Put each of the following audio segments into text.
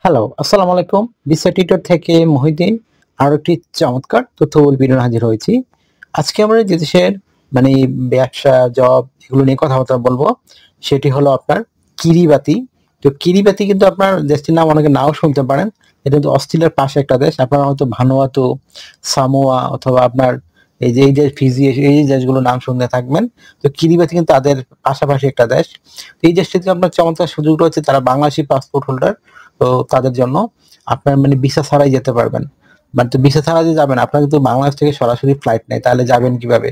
Hello, আসসালামু আলাইকুম। Visa tutor থেকে মহিউদ্দিন আরো একটি চমৎকার তথ্যবহুল ভিডিও হাজির হয়েছি। আজকে আমরা যে দেশের মানে ব্যবসা, জব এগুলো নিয়ে কথাবার্তা বলবো। সেটি হলো আপনার কিরিবাতি। তো কিরিবাতি কিন্তু আপনার দেশটির নাম অনেকে নাও শুনতে পারেন। এটা কিন্তু অস্ট্রেলিয়ার পাশে একটা দেশ। আপনারা হয়তো ভানুয়াতু, সামোয়া অথবা আপনার এই যে ফিজি এই দেশগুলোর নাম শুনে থাকবেন। তো কিরিবাতি কিন্তু তাদের পাশাপাশি একটা দেশ। তো এই দেশটিতে আপনার চমৎকার সুযোগ রয়েছে, তারা বাংলাদেশী পাসপোর্ট হোল্ডার। তো তাদের জন্য আপনার মানে ভিসা ছাড়াই যেতে পারবেন। মানে তো ভিসা ছাড়া যে যাবেন, আপনার কিন্তু বাংলাদেশ থেকে সরাসরি ফ্লাইট নেই, তাহলে যাবেন কিভাবে?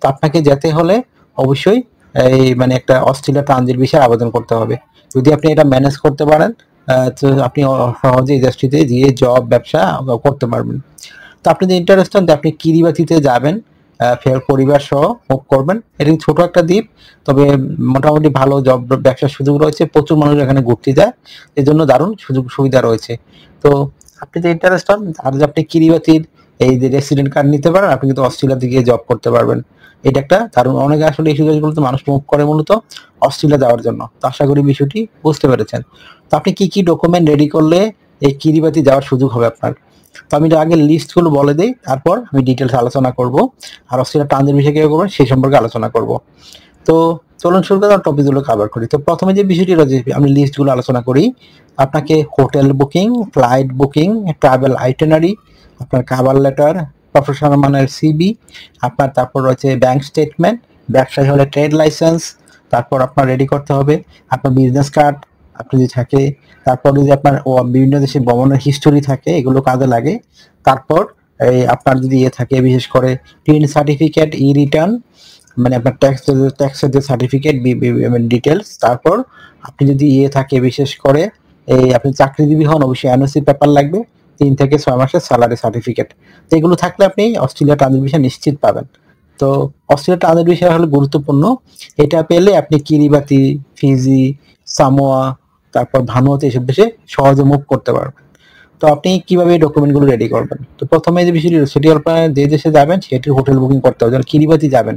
তো আপনাকে যেতে হলে অবশ্যই এই মানে একটা অস্ট্রেলিয়া ট্রানজিট ভিসার আবেদন করতে হবে। যদি আপনি এটা ম্যানেজ করতে পারেন, তো আপনি সহজে এই দেশটিতে গিয়ে জব ব্যবসা করতে পারবেন। তো আপনি যে ইন্টারেস্টেড আপনি কিরিবাতিতে যাবেন, ফের পরিবার সহ মুভ করবেন। এটা ছোট একটা দ্বীপ, তবে মোটামুটি ভালো জব ব্যবসার সুযোগ রয়েছে, প্রচুর মানুষ এখানে ঘুরতে যায়, এজন্য দারুণ সুযোগ সুবিধা রয়েছে। তো আপনি যে ইন্টারেস্টেড আর যে আপনি কিরিবাতির এই যে রেসিডেন্ট কার্ড নিতে পারেন, আপনি কিন্তু অস্ট্রেলিয়াতে গিয়ে জব করতে পারবেন। এটা একটা দারুণ, অনেকে আসলে এই সুযোগগুলোতে মানুষ মুভ করে মূলত অস্ট্রেলিয়া যাওয়ার জন্য। তো আশা করি বিষয়টি বুঝতে পেরেছেন। তো আপনি কি কি ডকুমেন্ট রেডি করলে এই কিরিবাতি যাওয়ার সুযোগ হবে আপনার? তো আমি আগে লিস্টগুলো বলে দেই, তারপর আমি ডিটেলস আলোচনা করব। আর অস্ট্রেলিয়া ট্রানজিট ভিসা কিভাবে করবেন সেই সম্পর্কে আলোচনা করব। তো চলুন শুরু করে টপিকগুলো কভার করি। তো প্রথমে যে বিষয়টি রয়েছে আমি লিস্টগুলো আলোচনা করি। আপনাকে hotel booking, flight booking, travel itinerary, আপনার কাভার লেটার, প্রফেশনাল মানের সিবি, আপনার তারপর রয়েছে ব্যাংক স্টেটমেন্ট, ব্যবসায়ী হলে ট্রেড লাইসেন্স, তারপর আপনার রেডি করতে হবে আপনার বিজনেস কার্ড আপনি যদি থাকে, তারপর যদি আপনার বিভিন্ন দেশে ভ্রমণের হিস্টোরি থাকে এগুলো কাজে লাগে। তারপর এই আপনার যদি ইয়ে থাকে বিশেষ করে টিন সার্টিফিকেট, ই রিটার্ন, মানে আপনার ট্যাক্সের যে সার্টিফিকেট ডিটেলস। তারপর আপনি যদি ইয়ে থাকে বিশেষ করে এই আপনি চাকরিজীবী হন, অবশ্যই এনওসি পেপার লাগবে, 3 থেকে 6 মাসের স্যালারি সার্টিফিকেট। তো এগুলো থাকলে আপনি অস্ট্রেলিয়া ট্রানজিট ভিসা নিশ্চিত পাবেন। তো অস্ট্রেলিয়া ট্রানজিট ভিসা হলো গুরুত্বপূর্ণ। এটা পেলে আপনি কিরিবাতি, ফিজি, সামোয়া, তারপর ভানুয়াতে এসব দেশে সহজে মুভ করতে পারবেন। তো আপনি কিভাবে এই ডকুমেন্টগুলো রেডি করবেন? তো প্রথমে যে বিষয়টি সেটি আপনার যে দেশে যাবেন সেটির হোটেল বুকিং করতে হবে। যেমন কিরিবাতি যাবেন,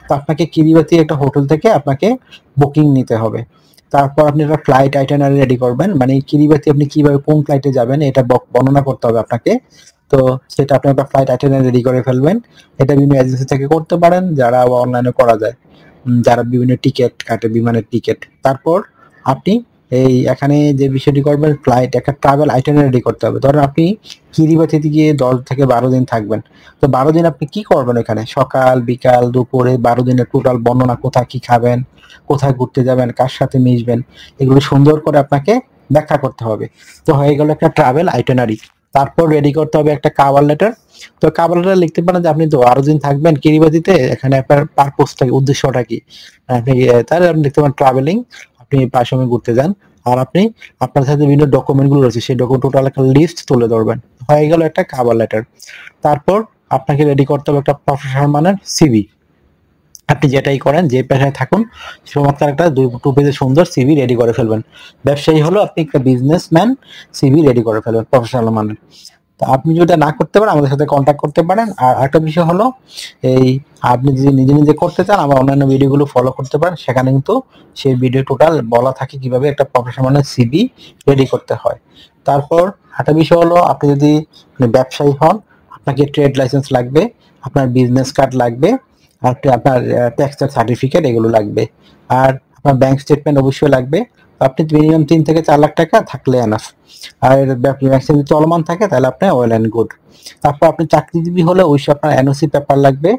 তো আপনাকে কিরিবাতি একটা হোটেল থেকে আপনাকে বুকিং নিতে হবে। তারপর আপনি একটা ফ্লাইট আইটেনারি রেডি করবেন, মানে কিরিবাতি আপনি কিভাবে কোন ফ্লাইটে যাবেন এটা বর্ণনা করতে হবে আপনাকে। তো সেটা আপনি একটা ফ্লাইট আইটেনারি রেডি করে ফেলবেন। এটা বিভিন্ন এজেন্সি থেকে করতে পারেন, যারা অনলাইনে করা যায়, যারা বিভিন্ন টিকিট কাটে, বিমানের টিকিট। তারপর আপনি এই এখানে যে বিষয়টি করবেন, ফ্লাইট একটা ট্রাভেল আইটেনারি রেডি করতে হবে। ধরেন আপনি কিরিবাতিতে গিয়ে 10 থেকে 12 দিন থাকবেন। তো 12 দিন আপনি কি করবেন এখানে? সকাল, বিকাল, দুপুরে 12 দিনের টোটাল বর্ণনা, কোথায় কি খাবেন, কোথায় ঘুরতে যাবেন, কার সাথে মিশবেন, এগুলো সুন্দর করে আপনাকে ব্যাখ্যা করতে হবে। তো হয়ে গেল একটা ট্রাভেল আইটেনারি। তারপর রেডি করতে হবে একটা কাভার লেটার। তো কাভার লেটার লিখতে পারেন যে আপনি 12 দিন থাকবেন কিরিবাতিতে, এখানে আপনার পারপোজটা কি, উদ্দেশ্যটা কি। আপনি তাহলে আপনি লিখতে পারেন ট্রাভেলিং, আপনি প্রায় সময় ঘুরতে যান। আর আপনি আপনার সাথে বিভিন্ন ডকুমেন্ট গুলো রয়েছে সেই ডকুমেন্ট টোটাল একটা লিস্ট তুলে ধরবেন। হয়ে গেল একটা কাভার লেটার। তারপর আপনাকে রেডি করতে হবে একটা প্রফেশনাল মানের সিভি। আপনি যেটাই করেন, যে পেশায় থাকুন, চমৎকার একটা 2 পেজের সুন্দর সিভি রেডি করে ফেলবেন। ব্যবসায়ী হলো আপনি একটা বিজনেসম্যান, সিভি রেডি করে ফেলবেন প্রফেশনাল মানের। তো আপনি যদি না করতে পারেন আমাদের সাথে কন্ট্যাক্ট করতে পারেন। আর একটা বিষয় হলো এই আপনি যদি নিজে নিজে করতে চান, আমার অন্যান্য ভিডিওগুলো ফলো করতে পারেন, সেখানে কিন্তু সেই ভিডিও টোটাল বলা থাকে কিভাবে একটা প্রফেশনাল সিভি রেডি করতে হয়। তারপর একটা বিষয় হলো আপনি যদি ব্যবসায়ী হন, আপনাকে ট্রেড লাইসেন্স লাগবে, আপনার বিজনেস কার্ড লাগবে, আর আপনার ট্যাক্সের সার্টিফিকেট এগুলো লাগবে। আর আপনার ব্যাংক স্টেটমেন্ট অবশ্যই লাগবে। আপনি মিনিমাম 3 থেকে 4 লাখ টাকা থাকলে এনাফ। আর ব্যবসা যদি চলমান থাকে তাহলে আপনার ওয়েল অ্যান্ড গুড। তারপর আপনি চাকরিজীবী হলে অবশ্যই আপনার এনওসি পেপার লাগবে,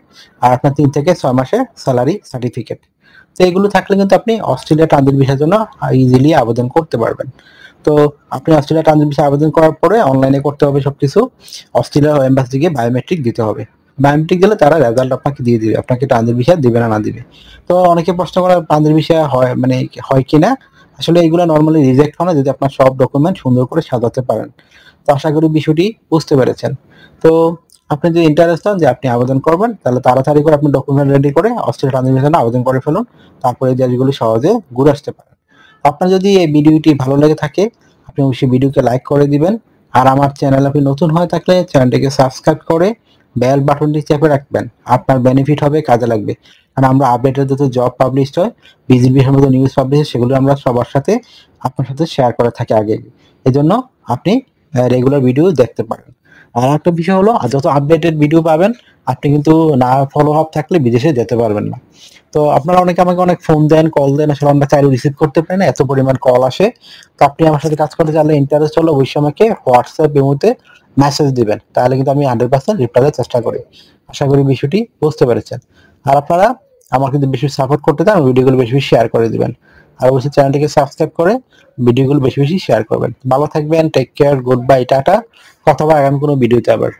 আর আপনার 3 থেকে 6 মাসের স্যালারি সার্টিফিকেট। তো এগুলো থাকলে কিন্তু আপনি অস্ট্রেলিয়া ট্রানজিট ভিসার জন্য ইজিলি আবেদন করতে পারবেন। তো আপনি অস্ট্রেলিয়া ট্রানজিট ভিসা আবেদন করার পরে অনলাইনে করতে হবে সবকিছু। অস্ট্রেলিয়া এম্বাসি গিয়ে বায়োমেট্রিক দিতে হবে। বায়োমেট্রিক দিলে তারা রেজাল্ট আপনাকে দিয়ে দিবে, আপনাকে ট্রানজিট ভিসা দিবে না দিবে। তো অনেকে প্রশ্ন করে ট্রানজিট ভিসা হয় মানে হয় কিনা। আসলে এগুলো নর্মালি রিজেক্ট হয় না যদি আপনার সব ডকুমেন্ট সুন্দর করে সাজাতে পারেন। তো আশা করি বিষয়টি বুঝতে পেরেছেন। তো আপনি যদি ইন্টারেস্ট হন যে আপনি আবেদন করবেন, তাহলে তাড়াতাড়ি করে আপনি ডকুমেন্ট রেডি করে অস্ট্রেলিয়া ট্রানজিট ভিসার জন্য আবেদন করে ফেলুন। তারপরে এই দেশগুলি সহজে ঘুরে আসতে পারেন। আপনার যদি এই ভিডিওটি ভালো লেগে থাকে, আপনি অবশ্যই ভিডিওকে লাইক করে দিবেন। আর আমার চ্যানেল আপনি নতুন হয়ে থাকলে চ্যানেলটিকে সাবস্ক্রাইব করে বেল বাটনটি চেপে রাখবেন, আপনার বেনিফিট হবে, কাজে লাগবে। কারণ আমরা আপডেটের যত জব পাবলিশ হয়, বিজিবি সম্মত নিউজ পাবলিশ হয়, সেগুলো আমরা সবার সাথে আপনার সাথে শেয়ার করে থাকি আগে। এজন্য আপনি রেগুলার ভিডিও দেখতে পারেন। আর একটা বিষয় হলো, যত আপডেটেড ভিডিও পাবেন, আপনি কিন্তু না ফলো আপ থাকলে বিদেশে যেতে পারবেন না। তো আপনারা অনেকে আমাকে অনেক ফোন দেন, কল দেন, আসলে আমরা চাইলেও রিসিভ করতে পারি না, এত পরিমাণ কল আসে। তো আপনি আমার সাথে কাজ করতে চাইলে, ইন্টারেস্ট হলে অবশ্যই আমাকে হোয়াটসঅ্যাপ ইমোতে মেসেজ দিবেন, তাহলে কিন্তু আমি 100% রিপ্লাই দেওয়ার চেষ্টা করি। আশা করি বিষয়টি বুঝতে পেরেছেন। আর আপনারা আমার কিন্তু বেশি সাপোর্ট করতে চান, ভিডিওগুলো বেশি বেশি শেয়ার করে দিবেন। আর অবশ্যই চ্যানেলটিকে সাবস্ক্রাইব করে ভিডিওগুলো বেশি বেশি শেয়ার করবেন। ভালো থাকবেন, টেক কেয়ার, গুড বাই, টাটা। কথা হবে আগামী কোনো ভিডিওতে আবার।